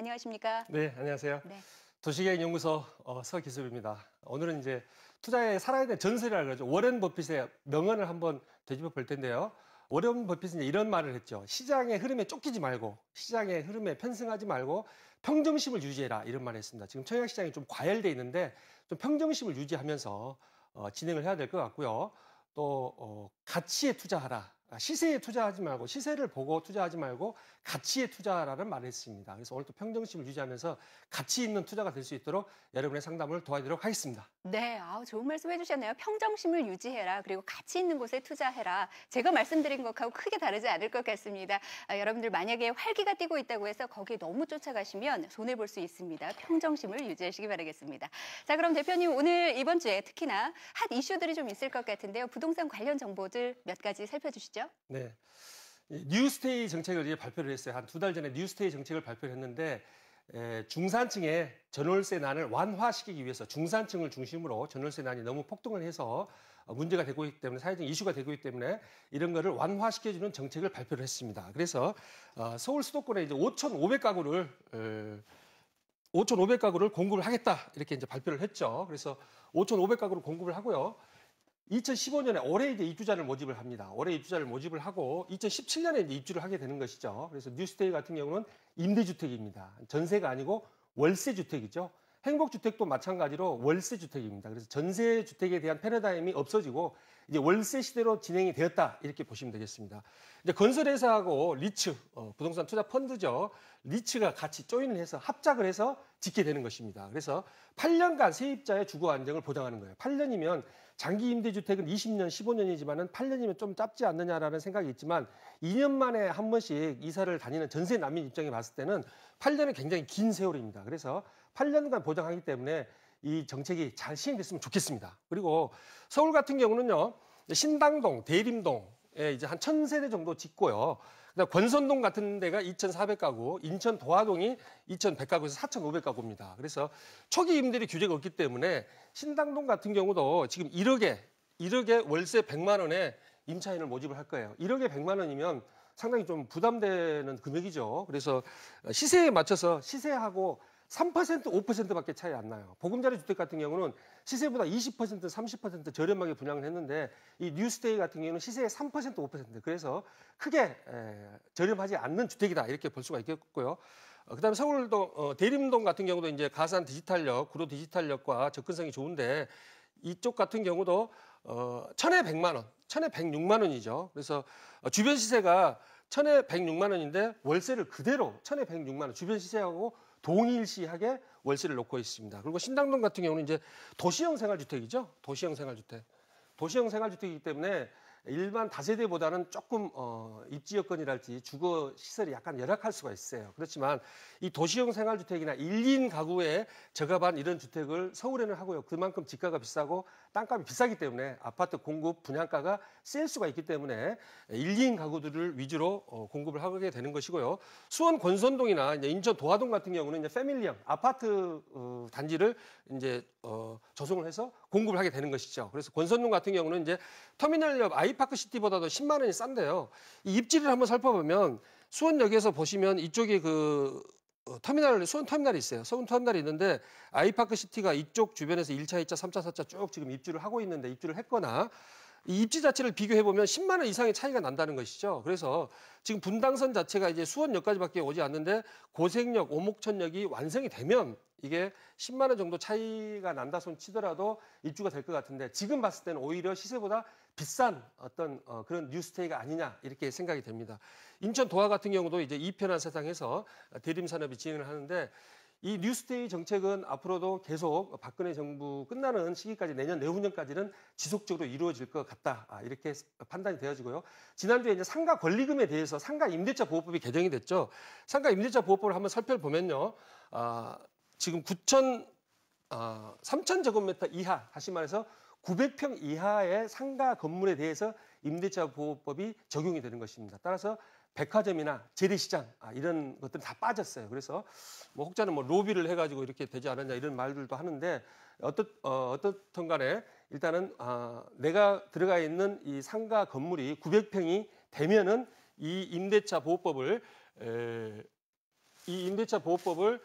안녕하십니까? 네, 안녕하세요. 네. 도시계획연구소 서기습입니다. 오늘은 이제 투자에 살아야 되는 전설이라고 그러죠. 워렌 버핏의 명언을 한번 되짚어 볼 텐데요. 워렌 버핏은 이제 이런 말을 했죠. 시장의 흐름에 쫓기지 말고, 시장의 흐름에 편승하지 말고 평정심을 유지해라, 이런 말을 했습니다. 지금 청약시장이 좀 과열돼 있는데 좀 평정심을 유지하면서 진행을 해야 될 것 같고요. 또 가치에 투자하라. 시세에 투자하지 말고, 시세를 보고 투자하지 말고 가치에 투자하라는 말을 했습니다. 그래서 오늘 또 평정심을 유지하면서 가치 있는 투자가 될 수 있도록 여러분의 상담을 도와드리도록 하겠습니다. 네, 좋은 말씀 해주셨네요. 평정심을 유지해라. 그리고 가치 있는 곳에 투자해라. 제가 말씀드린 것하고 크게 다르지 않을 것 같습니다. 여러분들 만약에 활기가 뛰고 있다고 해서 거기에 너무 쫓아가시면 손해볼 수 있습니다. 평정심을 유지하시기 바라겠습니다. 자, 그럼 대표님 오늘 이번 주에 특히나 핫 이슈들이 좀 있을 것 같은데요. 부동산 관련 정보들 몇 가지 살펴주시죠. 네. 뉴스테이 정책을 이제 발표를 했어요. 한 2달 전에 뉴스테이 정책을 발표를 했는데, 중산층의 전월세난을 완화시키기 위해서 중산층을 중심으로 전월세난이 너무 폭등을 해서 문제가 되고 있기 때문에, 사회적 이슈가 되고 있기 때문에 이런 거를 완화시켜주는 정책을 발표를 했습니다. 그래서 서울 수도권에 이제 5,500가구를 공급을 하겠다, 이렇게 이제 발표를 했죠. 그래서 5,500가구를 공급을 하고요. 2015년에 올해 이제 입주자를 모집을 합니다. 올해 입주자를 모집을 하고 2017년에 이제 입주를 하게 되는 것이죠. 그래서 뉴스테이 같은 경우는 임대주택입니다. 전세가 아니고 월세주택이죠. 행복주택도 마찬가지로 월세주택입니다. 그래서 전세주택에 대한 패러다임이 없어지고 이제 월세 시대로 진행이 되었다, 이렇게 보시면 되겠습니다. 이제 건설회사하고 리츠, 부동산 투자 펀드죠. 리츠가 같이 조인을 해서 합작을 해서 짓게 되는 것입니다. 그래서 8년간 세입자의 주거 안정을 보장하는 거예요. 8년이면 장기 임대주택은 20년, 15년이지만은 8년이면 좀 짧지 않느냐라는 생각이 있지만 2년 만에 한 번씩 이사를 다니는 전세 난민 입장에 봤을 때는 8년은 굉장히 긴 세월입니다. 그래서 8년간 보장하기 때문에 이 정책이 잘 시행됐으면 좋겠습니다. 그리고 서울 같은 경우는요, 신당동, 대림동에 이제 한 1,000세대 정도 짓고요. 그다음 권선동 같은 데가 2,400가구, 인천 도화동이 2,100가구에서 4,500가구입니다. 그래서 초기 임대료 규제가 없기 때문에 신당동 같은 경우도 지금 1억에 월세 100만 원에 임차인을 모집을 할 거예요. 1억에 100만 원이면 상당히 좀 부담되는 금액이죠. 그래서 시세에 맞춰서 시세하고 3%, 5%밖에 차이 안 나요. 보금자리 주택 같은 경우는 시세보다 20%, 30% 저렴하게 분양을 했는데 이 뉴스테이 같은 경우는 시세의 3%, 5%. 그래서 크게 저렴하지 않는 주택이다, 이렇게 볼 수가 있겠고요. 그다음에 서울동, 대림동 같은 경우도 이제 가산 디지털역, 구로 디지털역과 접근성이 좋은데 이쪽 같은 경우도 1,000에 100만 원, 1,000에 106만 원이죠. 그래서 주변 시세가 1,000에 106만 원인데 월세를 그대로 1,000에 106만 원, 주변 시세하고 동일시하게 월세를 놓고 있습니다. 그리고 신당동 같은 경우는 이제 도시형 생활주택이죠. 도시형 생활주택. 도시형 생활주택이기 때문에 일반 다세대보다는 조금 입지 여건이랄지 주거 시설이 약간 열악할 수가 있어요. 그렇지만 이 도시형 생활주택이나 1인 가구에 적합한 이런 주택을 서울에는 하고요. 그만큼 집가가 비싸고 땅값이 비싸기 때문에 아파트 공급 분양가가 셀 수가 있기 때문에 1인 가구들을 위주로 공급을 하게 되는 것이고요. 수원 권선동이나 이제 인천 도화동 같은 경우는 이제 패밀리형 아파트 단지를 이제 조성을 해서 공급을 하게 되는 것이죠. 그래서 권선동 같은 경우는 이제 터미널역 아이파크시티보다도 10만 원이 싼데요. 이 입지를 한번 살펴보면 수원역에서 보시면 이쪽에 수원 터미널이 있어요. 수원 터미널이 있는데 아이파크시티가 이쪽 주변에서 1차, 2차, 3차, 4차 쭉 지금 입주를 하고 있는데 입주를 했거나 이 입지 자체를 비교해보면 10만 원 이상의 차이가 난다는 것이죠. 그래서 지금 분당선 자체가 이제 수원역까지밖에 오지 않는데 고색역, 오목천역이 완성이 되면 이게 10만 원 정도 차이가 난다 손 치더라도 입주가 될 것 같은데 지금 봤을 때는 오히려 시세보다 비싼 어떤 그런 뉴스테이가 아니냐, 이렇게 생각이 됩니다. 인천 도화 같은 경우도 이제 이편한 세상에서 대림산업이 진행을 하는데 이 뉴스테이 정책은 앞으로도 계속 박근혜 정부 끝나는 시기까지 내년, 내후년까지는 지속적으로 이루어질 것 같다, 이렇게 판단이 되어지고요. 지난주에 이제 상가 권리금에 대해서 상가 임대차 보호법이 개정이 됐죠. 상가 임대차 보호법을 한번 살펴보면요. 지금 3,000제곱미터 이하, 다시 말해서 900평 이하의 상가 건물에 대해서 임대차 보호법이 적용이 되는 것입니다. 따라서 백화점이나 재래시장 이런 것들은 다 빠졌어요. 그래서 뭐 혹자는 뭐 로비를 해가지고 이렇게 되지 않았냐 이런 말들도 하는데 어떻든 간에 일단은 내가 들어가 있는 이 상가 건물이 900평이 되면은 이 임대차 보호법을 이 임대차 보호법을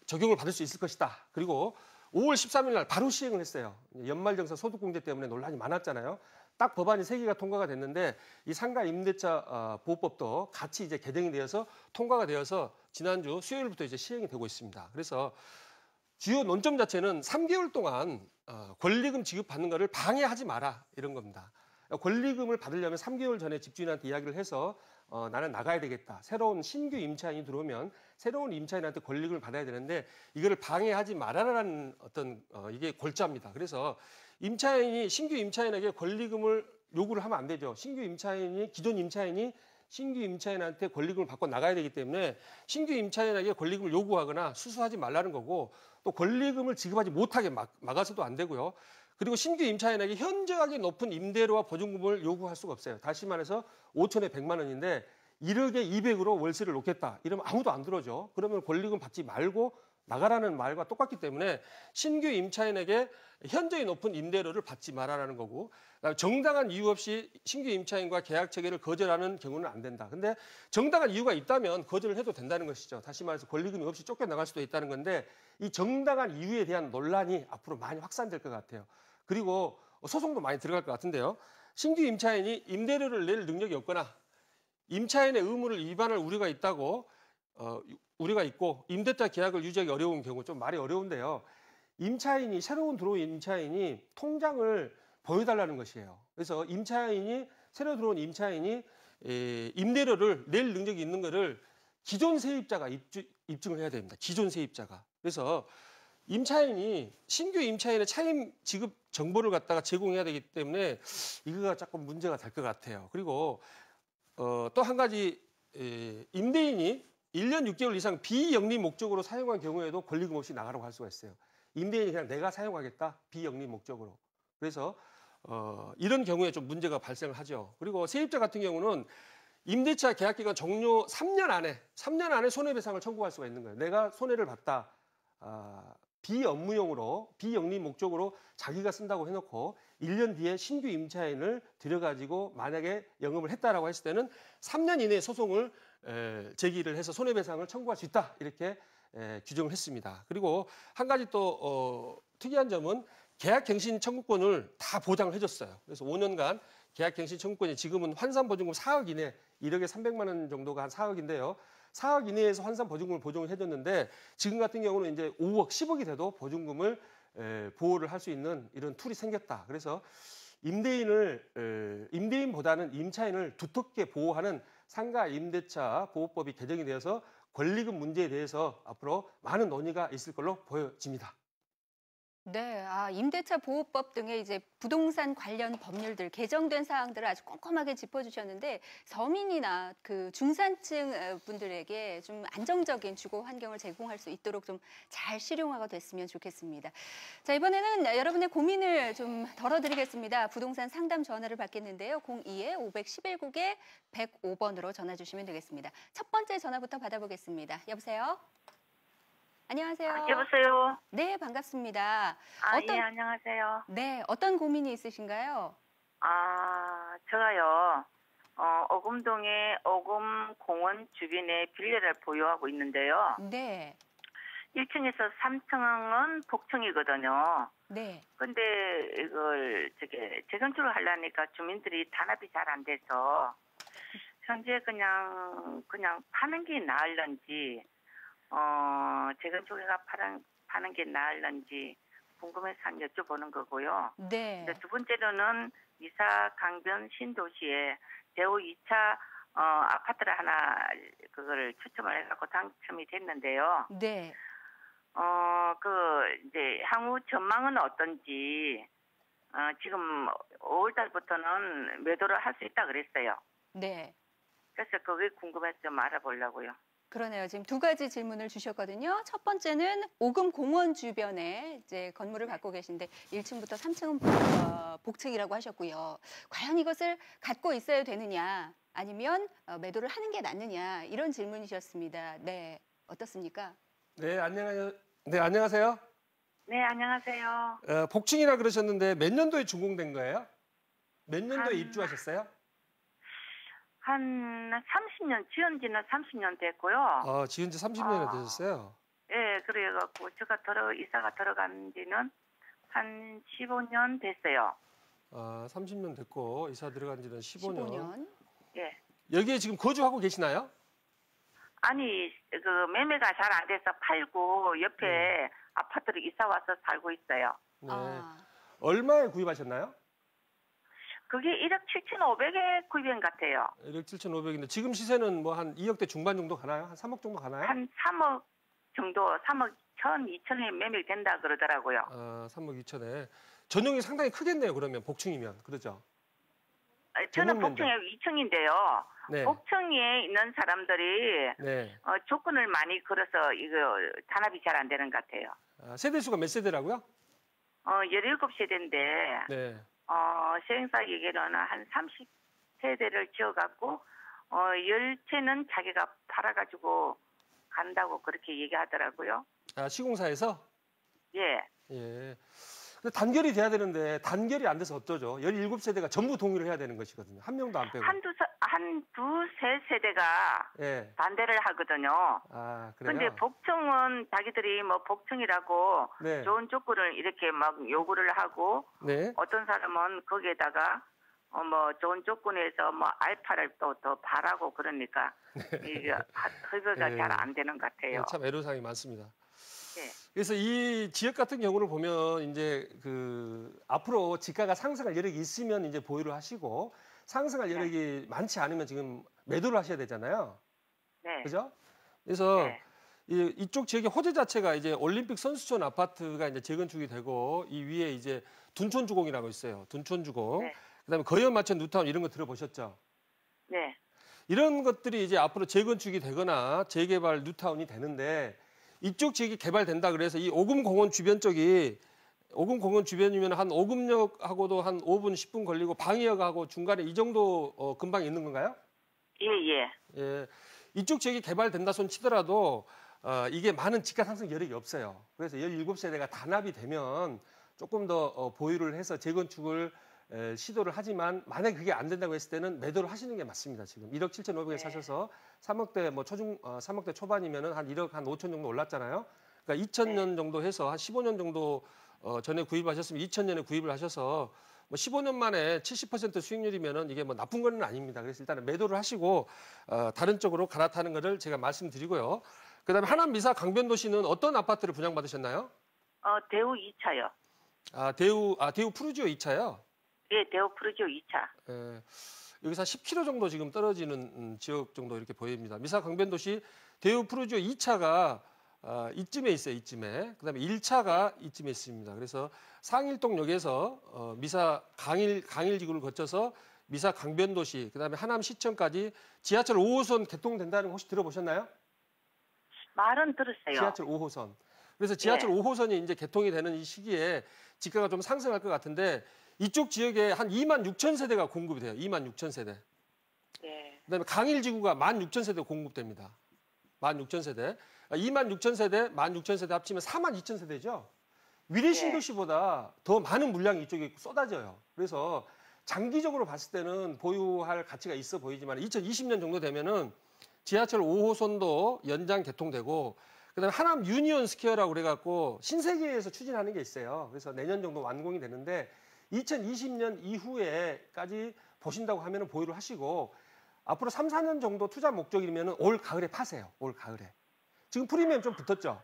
적용을 받을 수 있을 것이다. 그리고 5월 13일 날 바로 시행을 했어요. 연말정산 소득공제 때문에 논란이 많았잖아요. 딱 법안이 3개가 통과가 됐는데 이 상가 임대차 보호법도 같이 이제 개정이 되어서 통과가 되어서 지난주 수요일부터 이제 시행이 되고 있습니다. 그래서 주요 논점 자체는 3개월 동안 권리금 지급받는 것을 방해하지 마라 이런 겁니다. 권리금을 받으려면 3개월 전에 집주인한테 이야기를 해서 나는 나가야 되겠다. 새로운 신규 임차인이 들어오면 새로운 임차인한테 권리금을 받아야 되는데 이거를 방해하지 말아라라는 어떤 이게 골자입니다. 그래서 신규 임차인에게 권리금을 요구를 하면 안 되죠. 기존 임차인이 신규 임차인한테 권리금을 받고 나가야 되기 때문에 신규 임차인에게 권리금을 요구하거나 수수하지 말라는 거고 또 권리금을 지급하지 못하게 막아서도 안 되고요. 그리고 신규 임차인에게 현저하게 높은 임대료와 보증금을 요구할 수가 없어요. 다시 말해서 5천에 100만 원인데 1억에 200으로 월세를 놓겠다. 이러면 아무도 안 들어줘. 그러면 권리금 받지 말고 나가라는 말과 똑같기 때문에 신규 임차인에게 현저히 높은 임대료를 받지 말아라는 거고 정당한 이유 없이 신규 임차인과 계약 체결을 거절하는 경우는 안 된다. 근데 정당한 이유가 있다면 거절을 해도 된다는 것이죠. 다시 말해서 권리금이 없이 쫓겨나갈 수도 있다는 건데 이 정당한 이유에 대한 논란이 앞으로 많이 확산될 것 같아요. 그리고 소송도 많이 들어갈 것 같은데요. 신규 임차인이 임대료를 낼 능력이 없거나 임차인의 의무를 위반할 우려가 있고 임대차 계약을 유지하기 어려운 경우 좀 말이 어려운데요. 새로운 들어온 임차인이 통장을 보여달라는 것이에요. 그래서 새로 들어온 임차인이 임대료를 낼 능력이 있는 것을 기존 세입자가 입증을 해야 됩니다. 기존 세입자가. 그래서 신규 임차인의 차임 지급 정보를 갖다가 제공해야 되기 때문에 이거가 조금 문제가 될 것 같아요. 그리고 또 한 가지 임대인이 1년 6개월 이상 비영리 목적으로 사용한 경우에도 권리금 없이 나가라고 할 수가 있어요. 임대인이 그냥 내가 사용하겠다 비영리 목적으로. 그래서 이런 경우에 좀 문제가 발생을 하죠. 그리고 세입자 같은 경우는 임대차 계약 기간 종료 3년 안에 손해배상을 청구할 수가 있는 거예요. 내가 손해를 봤다. 비영리 목적으로 자기가 쓴다고 해놓고 1년 뒤에 신규 임차인을 들여가지고 만약에 영업을 했다라고 했을 때는 3년 이내에 소송을 제기를 해서 손해배상을 청구할 수 있다. 이렇게 규정을 했습니다. 그리고 한 가지 또 특이한 점은 계약갱신 청구권을 다 보장을 해줬어요. 그래서 5년간 계약갱신 청구권이 지금은 환산보증금 4억 이내, 1억에 300만 원 정도가 한 4억인데요. 4억 이내에서 환산보증금을 보증을 해줬는데 지금 같은 경우는 이제 5억, 10억이 돼도 보증금을 보호를 할 수 있는 이런 툴이 생겼다. 그래서 임대인보다는 임차인을 두텁게 보호하는 상가 임대차 보호법이 개정이 되어서 권리금 문제에 대해서 앞으로 많은 논의가 있을 걸로 보여집니다. 네, 임대차 보호법 등의 이제 부동산 관련 법률들 개정된 사항들을 아주 꼼꼼하게 짚어주셨는데 서민이나 그 중산층 분들에게 좀 안정적인 주거 환경을 제공할 수 있도록 좀 잘 실용화가 됐으면 좋겠습니다. 자, 이번에는 여러분의 고민을 좀 덜어드리겠습니다. 부동산 상담 전화를 받겠는데요. 02-511국에 105번으로 전화 주시면 되겠습니다. 첫 번째 전화부터 받아보겠습니다. 여보세요? 안녕하세요. 여보세요. 네, 반갑습니다. 예, 안녕하세요. 네, 어떤 고민이 있으신가요? 제가요, 어금동에 어금공원 주변에 빌라를 보유하고 있는데요. 네, 1층에서 3층은 복층이거든요. 네, 근데 이걸 재건축을 하려니까 주민들이 단합이 잘 안 돼서 현재 그냥 파는 게 나을런지 재건축해가 파는 게 나을런지 궁금해서 한 여쭤보는 거고요. 네, 두 번째로는 이사 강변 신도시에 제5 2차 아파트를 하나 그거를 추첨을 해갖고 당첨이 됐는데요. 네. 이제 향후 전망은 어떤지 지금 5월 달부터는 매도를 할 수 있다 그랬어요. 네. 그래서 그게 궁금해서 좀 알아보려고요. 그러네요. 지금 두 가지 질문을 주셨거든요. 첫 번째는 오금 공원 주변에 이제 건물을 갖고 계신데 1층부터 3층은 복층이라고 하셨고요. 과연 이것을 갖고 있어야 되느냐 아니면 매도를 하는 게 낫느냐 이런 질문이셨습니다. 네, 어떻습니까? 네, 안녕하세요. 네, 안녕하세요. 네, 안녕하세요. 복층이라 그러셨는데 몇 년도에 준공된 거예요? 몇 년도에 입주하셨어요? 한 30년, 지은 지는 30년 됐고요. 아, 지은 지 30년이 아. 되셨어요? 예, 그래갖고 제가 이사가 들어간 지는 한 15년 됐어요. 아, 30년 됐고 이사 들어간 지는 15년. 15년. 예. 여기에 지금 거주하고 계시나요? 아니, 그 매매가 잘 안 돼서 팔고 옆에 아파트로 이사 와서 살고 있어요. 네. 아, 얼마에 구입하셨나요? 그게 1억 7,500에 구입한 것 같아요. 1억 7,500인데 지금 시세는 뭐 한 2억대 중반 정도 가나요? 한 3억 정도 가나요? 한 3억 정도, 3억 1천, 2천에 매매 된다 그러더라고요. 아, 3억 2천에. 전용이 상당히 크겠네요. 그러면 복층이면. 그렇죠? 저는 전용면적. 복층에 2층인데요. 네. 복층에 있는 사람들이 네. 조건을 많이 걸어서 이거 단합이 잘 안 되는 것 같아요. 아, 세대수가 몇 세대라고요? 17세대인데 네. 시행사 얘기로는 한 30세대를 지어갖고 10채는 자기가 팔아가지고 간다고 그렇게 얘기하더라고요. 아, 시공사에서? 예. 예. 근데 단결이 돼야 되는데 단결이 안 돼서 어쩌죠? 17세대가 전부 동의를 해야 되는 것이거든요. 한 명도 안 빼고. 두세 세대가 예. 반대를 하거든요. 아, 그래요? 근데 복층은 자기들이 뭐 복층이라고 네. 좋은 조건을 이렇게 막 요구를 하고 네. 어떤 사람은 거기에다가 뭐 좋은 조건에서 뭐 알파를 또 더 바라고 그러니까 이게 흡여가 네. 잘 안 되는 것 같아요. 네, 참 애로사항이 많습니다. 예. 그래서 이 지역 같은 경우를 보면 이제 그 앞으로 지가가 상승할 여력이 있으면 이제 보유를 하시고 상승할 여력이 많지 않으면 지금 매도를 하셔야 되잖아요. 네. 그죠? 그래서 네. 이쪽 지역의 호재 자체가 이제 올림픽 선수촌 아파트가 이제 재건축이 되고 이 위에 이제 둔촌주공이라고 있어요. 둔촌주공. 네. 그다음에 거연마천 뉴타운 이런 거 들어보셨죠? 네. 이런 것들이 이제 앞으로 재건축이 되거나 재개발 뉴타운이 되는데 이쪽 지역이 개발된다 그래서 이 오금공원 주변 쪽이 오금공원 주변이면 한 오금역하고도 한 5분, 10분 걸리고 방위역하고 중간에 이 정도 근방에 있는 건가요? 예, 예. 예. 이쪽 지역이 개발된다 손 치더라도 이게 많은 집가 상승 여력이 없어요. 그래서 17세대가 단합이 되면 조금 더 보유를 해서 재건축을 시도를 하지만 만약에 그게 안 된다고 했을 때는 매도를 하시는 게 맞습니다. 지금 1억 7,500에 네. 사셔서 3억대 뭐 3억대 초반이면은 한 1억 한 5천 정도 올랐잖아요. 그러니까 2000년 정도 해서 한 15년 정도 전에 구입하셨으면 2000년에 구입을 하셔서 뭐 15년 만에 70% 수익률이면은 이게 뭐 나쁜 건 아닙니다. 그래서 일단은 매도를 하시고 다른 쪽으로 갈아타는 것을 제가 말씀드리고요. 그다음에 하남 미사 강변도시는 어떤 아파트를 분양받으셨나요? 대우 2차요. 대우 푸르지오 2차요. 예, 대우 프로지오 2차. 예, 여기서 한 10km 정도 지금 떨어지는 지역 정도 이렇게 보입니다. 미사 강변도시 대우 푸르지오 2차가 이쯤에 있어요. 이쯤에. 그다음에 1차가 이쯤에 있습니다. 그래서 상일동역에서 미사 강일지구를 거쳐서 미사 강변도시, 그다음에 하남시청까지 지하철 5호선 개통된다는 거 혹시 들어보셨나요? 말은 들었어요. 지하철 5호선. 그래서 지하철 네. 5호선이 이제 개통이 되는 이 시기에 지가가 좀 상승할 것 같은데 이쪽 지역에 한 2만 6천 세대가 공급이 돼요. 2만 6천 세대. 예. 그다음에 강일지구가 1만 6천 세대 공급됩니다. 1만 6천 세대. 2만 6천 세대, 1만 6천 세대 합치면 4만 2천 세대죠. 위례 신도시보다 더 많은 물량이 이쪽에 쏟아져요. 그래서 장기적으로 봤을 때는 보유할 가치가 있어 보이지만 2020년 정도 되면은 지하철 5호선도 연장 개통되고 그다음에 하남 유니온 스퀘어라고 그래갖고 신세계에서 추진하는 게 있어요. 그래서 내년 정도 완공이 되는데 2020년 이후에까지 보신다고 하면 보유를 하시고 앞으로 3, 4년 정도 투자 목적이면 올 가을에 파세요. 올 가을에. 지금 프리미엄 좀 붙었죠?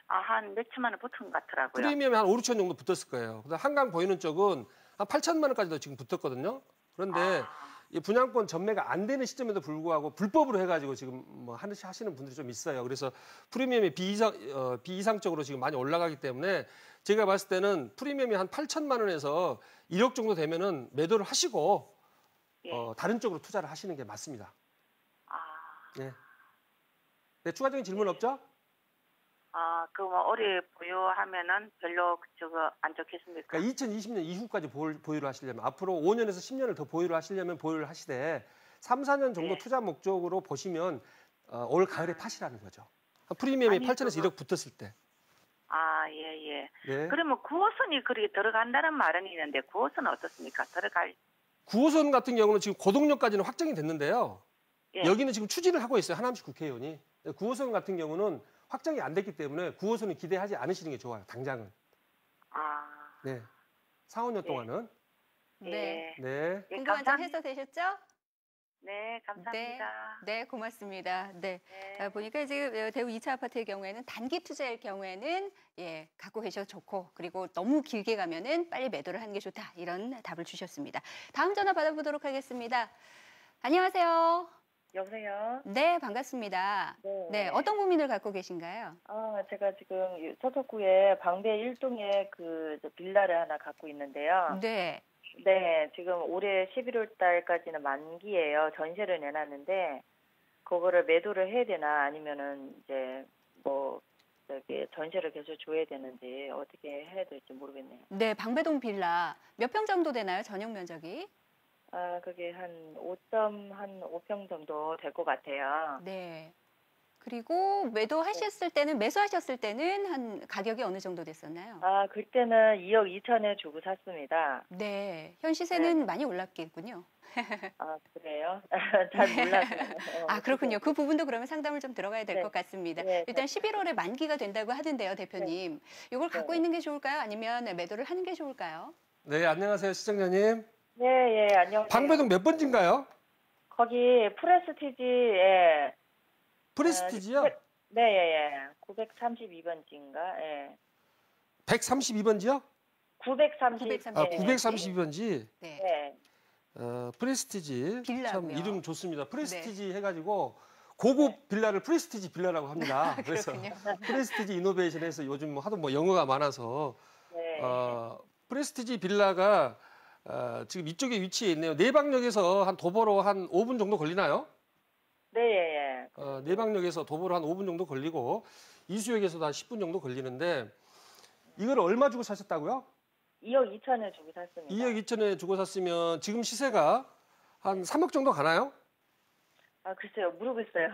한 몇천만 원 붙은 것 같더라고요. 프리미엄이 한 5, 6천 정도 붙었을 거예요. 그다음 한강 보이는 쪽은 한 8천만 원까지도 지금 붙었거든요. 그런데 이 분양권 전매가 안 되는 시점에도 불구하고 불법으로 해가지고 지금 뭐 하시는 분들이 좀 있어요. 그래서 프리미엄이 비이상적으로 지금 많이 올라가기 때문에 제가 봤을 때는 프리미엄이 한 8천만 원에서 1억 정도 되면은 매도를 하시고 예. 다른 쪽으로 투자를 하시는 게 맞습니다. 네. 네, 추가적인 질문 없죠? 그뭐 오래 보유하면은 별로 저거 안 좋겠습니까? 그러니까 2020년 이후까지 보유를 하시려면 앞으로 5년에서 10년을 더 보유를 하시려면 보유를 하시되 3, 4년 정도 네. 투자 목적으로 보시면 올 가을에 파시라는 거죠. 프리미엄이 아니, 8천에서 1억 붙었을 때. 예. 네. 그러면 9호선이 그렇게 들어간다는 말은 있는데 9호선은 어떻습니까? 들어갈 9호선 같은 경우는 지금 고동역까지는 확정이 됐는데요. 예. 여기는 지금 추진을 하고 있어요. 하남시 국회의원이. 9호선 같은 경우는 확정이 안 됐기 때문에 9호선은 기대하지 않으시는 게 좋아요. 당장은. 아, 네. 4, 5년 예. 동안은. 네. 네. 예, 궁금한 점 감사합니다. 해소되셨죠? 네, 감사합니다. 네, 고맙습니다. 네. 네. 보니까 지금 대우 2차 아파트의 경우에는 단기 투자일 경우에는 예, 갖고 계셔도 좋고 그리고 너무 길게 가면은 빨리 매도를 하는 게 좋다. 이런 답을 주셨습니다. 다음 전화 받아보도록 하겠습니다. 안녕하세요. 여보세요? 네, 반갑습니다. 네, 어떤 고민을 갖고 계신가요? 제가 지금 서석구에 방배 1동에 저 빌라를 하나 갖고 있는데요. 네. 네, 지금 올해 11월 달까지는 만기예요. 전세를 내놨는데, 그거를 매도를 해야 되나, 아니면은 이제 전세를 계속 줘야 되는지, 어떻게 해야 될지 모르겠네요. 네, 방배동 빌라 몇 평 정도 되나요? 전용 면적이? 그게 한 5평 정도 될 것 같아요. 네. 그리고 매수하셨을 때는 한 가격이 어느 정도 됐었나요? 그때는 2억 2천에 주고 샀습니다. 네. 현 시세는 많이 올랐겠군요. 그래요? 잘 몰라서. 그렇군요. 그 부분도 그러면 상담을 좀 들어가야 될 네. 것 같습니다. 네, 일단 11월에 만기가 된다고 하던데요, 대표님. 이걸 갖고 네. 있는 게 좋을까요? 아니면 매도를 하는 게 좋을까요? 네, 안녕하세요. 시청자님. 네, 예, 안녕하세요. 방배동 몇 번지인가요? 거기 프레스티지에 프레스티지요? 네, 예. 932번지인가? 예. 132번지요? 930. 아, 932번지. 네. 네. 프레스티지. 참 빌라고요. 이름 좋습니다. 프레스티지 해가지고 고급 빌라를 프레스티지 빌라라고 합니다. 그래서 그렇군요. 프레스티지 이노베이션에서 요즘 하도 영어가 많아서 네. 프레스티지 빌라가 지금 이쪽에 위치해 있네요. 내방역에서 한 도보로 한 5분 정도 걸리나요? 네, 예. 내방역에서 도보로 한 5분 정도 걸리고 이수역에서도 한 10분 정도 걸리는데 이걸 얼마 주고 사셨다고요? 2억 2천에 주고 샀습니다. 2억 2천에 주고 샀으면 지금 시세가 한 3억 정도 가나요? 글쎄요. 모르겠어요.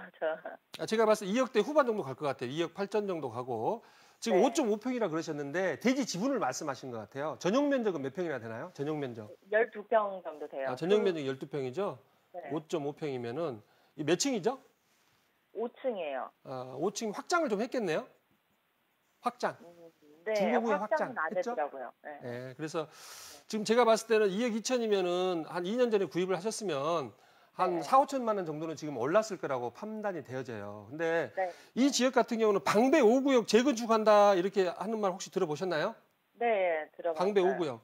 제가 봤을 때 2억대 후반 정도 갈 것 같아요. 2억 8천 정도 가고 지금 네. 5.5평이라 그러셨는데 대지 지분을 말씀하신 것 같아요. 전용 면적은 몇 평이나 되나요? 전용 면적. 12평 정도 돼요. 전용 면적이 12평이죠? 네. 5.5평이면은 몇 층이죠? 5층이에요. 5층 확장을 좀 했겠네요? 확장. 네. 중고구의 확장은 안 했죠? 했더라고요. 네. 네, 그래서 지금 제가 봤을 때는 2억 2천이면은 한 2년 전에 구입을 하셨으면 한 네. 4, 5천만 원 정도는 지금 올랐을 거라고 판단이 되어져요. 근데 네. 이 지역 같은 경우는 방배 5구역 재건축한다 이렇게 하는 말 혹시 들어보셨나요? 네, 들어봤어요. 방배 5구역.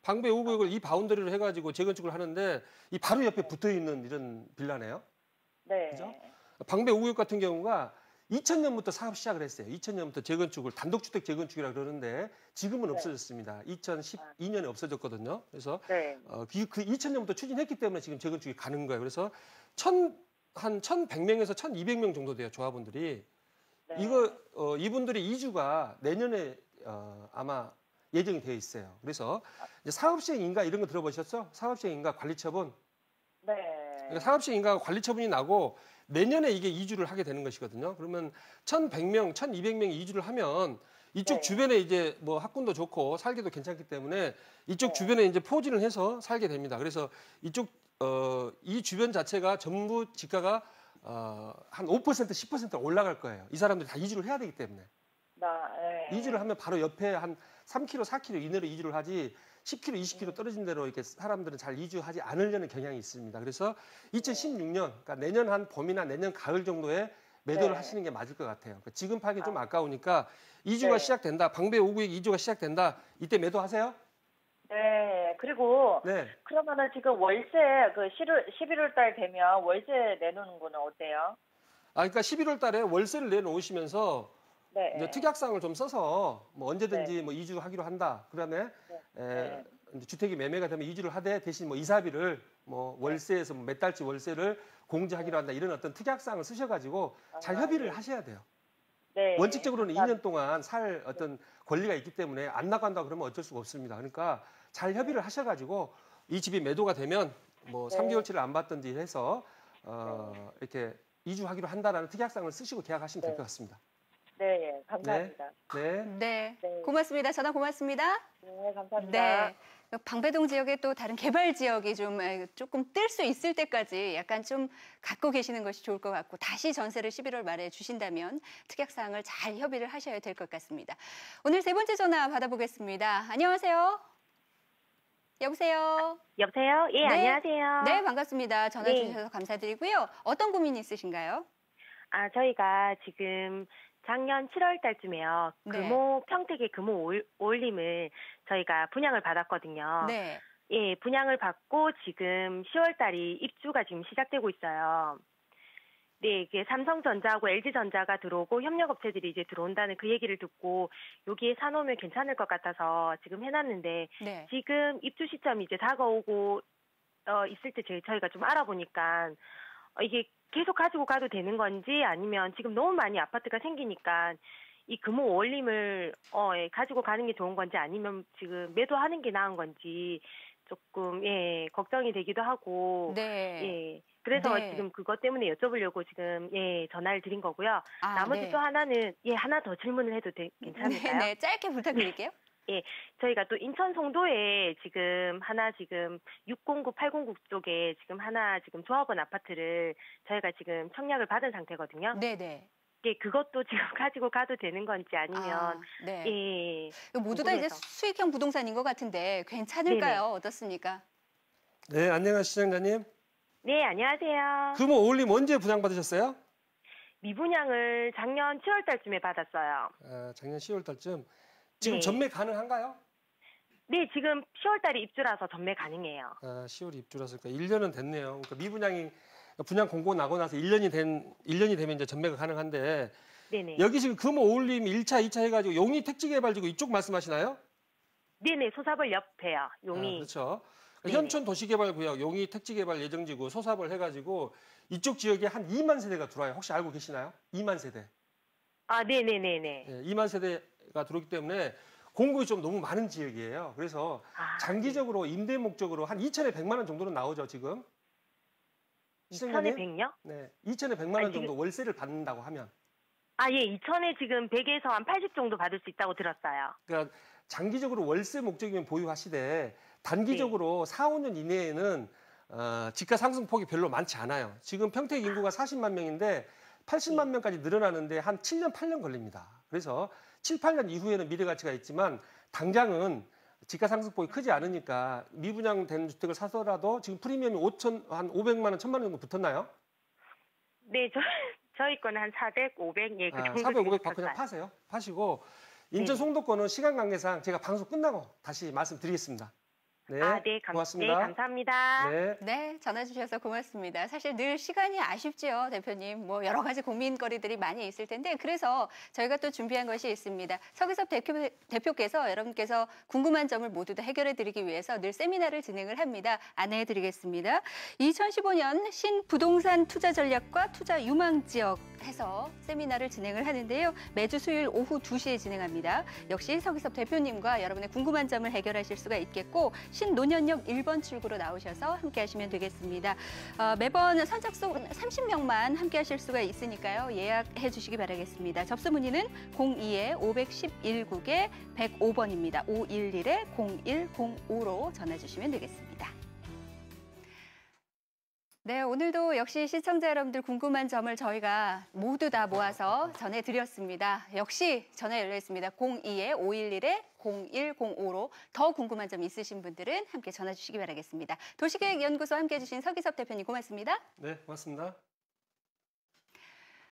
방배 5구역을 이 바운더리로 해가지고 재건축을 하는데 이 바로 옆에 붙어 있는 이런 빌라네요. 네. 그죠? 방배 5구역 같은 경우가 2000년부터 사업 시작을 했어요. 2000년부터 재건축을 단독주택 재건축이라 그러는데 지금은 네. 없어졌습니다. 2012년에 없어졌거든요. 그래서 네. 그 2000년부터 추진했기 때문에 지금 재건축이 가는 거예요. 그래서 한 1,100명에서 1,200명 정도 돼요. 조합원들이. 네. 이분들이 이주가 내년에 아마 예정이 되어 있어요. 그래서 이제 사업시행 인가 이런 거 들어보셨죠? 사업시행 인가 관리처분. 네. 그러니까 사업시행 인가 관리처분이 나고 내년에 이게 이주를 하게 되는 것이거든요. 그러면 1,100명, 1,200명이 이주를 하면 이쪽 네. 주변에 이제 뭐 학군도 좋고 살기도 괜찮기 때문에 이쪽 네. 주변에 이제 포진을 해서 살게 됩니다. 그래서 이쪽 이 주변 자체가 전부 지가가 한 5%, 10% 올라갈 거예요. 이 사람들이 다 이주를 해야 되기 때문에. 네. 이주를 하면 바로 옆에 한 3km, 4km 이내로 이주를 하지 10km, 20km 떨어진 데로 이렇게 사람들은 잘 이주하지 않으려는 경향이 있습니다. 그래서 2016년, 그러니까 내년 한 봄이나 내년 가을 정도에 매도를 네. 하시는 게 맞을 것 같아요. 그러니까 지금 파기 좀 아까우니까 이주가 네. 시작된다. 방배 5구역 이주가 시작된다. 이때 매도하세요? 네. 그리고 네. 그러면은 지금 월세 11월 달 되면 월세 내놓는 거는 어때요? 그러니까 11월 달에 월세를 내놓으시면서 네. 이제 특약상을 좀 써서 뭐 언제든지 뭐 이주하기로 한다. 그다음에 네. 이제 주택이 매매가 되면 이주를 하되 대신 뭐 이사비를 뭐 월세에서 몇 달치 월세를 공제하기로 한다. 이런 어떤 특약상을 쓰셔가지고 잘 협의를 네. 하셔야 돼요. 네. 원칙적으로는 2년 동안 살 어떤 권리가 있기 때문에 안 나간다 그러면 어쩔 수가 없습니다. 그러니까 잘 협의를 하셔가지고 이 집이 매도가 되면 뭐 네. 3개월치를 안 받든지 해서 이렇게 이주하기로 한다라는 특약상을 쓰시고 계약하시면 될 것 같습니다. 네. 감사합니다. 네. 네. 네. 고맙습니다. 전화 고맙습니다. 네, 감사합니다. 네. 방배동 지역의 또 다른 개발 지역이 좀 조금 뜰 수 있을 때까지 약간 좀 갖고 계시는 것이 좋을 것 같고 다시 전세를 11월 말에 주신다면 특약사항을 잘 협의를 하셔야 될 것 같습니다. 오늘 세 번째 전화 받아보겠습니다. 안녕하세요. 여보세요. 여보세요? 예, 네. 안녕하세요. 네, 반갑습니다. 전화 네. 주셔서 감사드리고요. 어떤 고민이 있으신가요? 저희가 지금 작년 7월 달쯤에요. 네. 평택의 올림을 저희가 분양을 받았거든요. 네. 예, 분양을 받고 지금 10월 달이 입주가 지금 시작되고 있어요. 네, 이게 삼성전자하고 LG전자가 들어오고 협력업체들이 이제 들어온다는 그 얘기를 듣고 여기에 사놓으면 괜찮을 것 같아서 지금 해놨는데 네. 지금 입주 시점이 이제 다가오고 있을 때 저희가 좀 알아보니까 이게 계속 가지고 가도 되는 건지 아니면 지금 너무 많이 아파트가 생기니까 이 올림을 가지고 가는 게 좋은 건지 아니면 지금 매도하는 게 나은 건지 조금 걱정이 되기도 하고 네. 그래서 네. 지금 그것 때문에 여쭤보려고 지금 전화를 드린 거고요. 나머지 네. 또 하나는 하나 더 질문을 해도 괜찮을까요? 네, 짧게 부탁드릴게요. 저희가 또 인천 송도에 지금 609, 809 쪽에 지금 지금 조합원 아파트를 저희가 지금 청약을 받은 상태거든요. 네네. 그것도 지금 가지고 가도 되는 건지 아니면 네. 모두 다 이제 궁금해서. 수익형 부동산인 것 같은데 괜찮을까요? 네네. 어떻습니까? 네, 안녕하세요, 시청자님. 네, 안녕하세요. 금호 올림 언제 분양받으셨어요? 미분양을 작년 7월 달쯤에 받았어요. 작년 10월 달쯤. 지금 네. 전매 가능한가요? 네, 지금 10월 달에 입주라서 전매 가능해요. 10월 입주라서 1년은 됐네요. 그러니까 미분양이 분양 공고 나고 나서 1년이 되면 이제 전매가 가능한데 네네. 여기 지금 금호 올림 1차, 2차 해가지고 용이 택지개발지구 이쪽 말씀하시나요? 네네, 소사벌 옆에요. 용이. 그렇죠. 네네. 현촌 도시개발구역 용이 택지개발 예정지구 소사벌 해가지고 이쪽 지역에 한 2만 세대가 들어와요. 혹시 알고 계시나요? 2만 세대. 네네네네. 2만 세대가 들어오기 때문에 공급이 좀 너무 많은 지역이에요. 그래서 장기적으로 임대 목적으로 한 2천에 100만 원 정도는 나오죠, 지금. 2천에 100요? 네, 2천에 100만 원 정도 월세를 받는다고 하면. 2천에 지금 100에서 한 80 정도 받을 수 있다고 들었어요. 그러니까 장기적으로 월세 목적이면 보유하시되 단기적으로 4, 5년 이내에는 집가 상승폭이 별로 많지 않아요. 지금 평택 인구가 40만 명인데 80만 명까지 늘어나는데 한 7년, 8년 걸립니다. 그래서 7, 8년 이후에는 미래 가치가 있지만 당장은 집가 상승폭이 크지 않으니까 미분양된 주택을 사서라도 지금 프리미엄이 한 500만 원, 1000만 원 정도 붙었나요? 네, 저희 거는 한 400, 500, 그 정도. 400, 500 받고 그냥 파세요. 파시고 인천 송도권은 시간 관계상 제가 방송 끝나고 다시 말씀드리겠습니다. 네, 고맙습니다. 네, 감사합니다. 네. 네, 전화 주셔서 고맙습니다. 사실 늘 시간이 아쉽지요, 대표님. 뭐 여러 가지 고민거리들이 많이 있을 텐데 그래서 저희가 또 준비한 것이 있습니다. 서기섭 대표께서 여러분께서 궁금한 점을 모두 다 해결해드리기 위해서 늘 세미나를 진행을 합니다. 안내해드리겠습니다. 2015년 신부동산 투자 전략과 투자 유망 지역 해서 세미나를 진행을 하는데요. 매주 수요일 오후 2시에 진행합니다. 역시 서기섭 대표님과 여러분의 궁금한 점을 해결하실 수가 있겠고 신논현역 1번 출구로 나오셔서 함께 하시면 되겠습니다. 매번 선착순 30명만 함께 하실 수가 있으니까요. 예약해 주시기 바라겠습니다. 접수 문의는 02-511국에 105번입니다. 511-0105로 전화 주시면 되겠습니다. 네, 오늘도 역시 시청자 여러분들 궁금한 점을 저희가 모두 다 모아서 전해드렸습니다. 역시 전화 열려 있습니다. 02-511-0105로 더 궁금한 점 있으신 분들은 함께 전화 주시기 바라겠습니다. 도시계획연구소 함께해 주신 서기섭 대표님 고맙습니다. 네, 고맙습니다.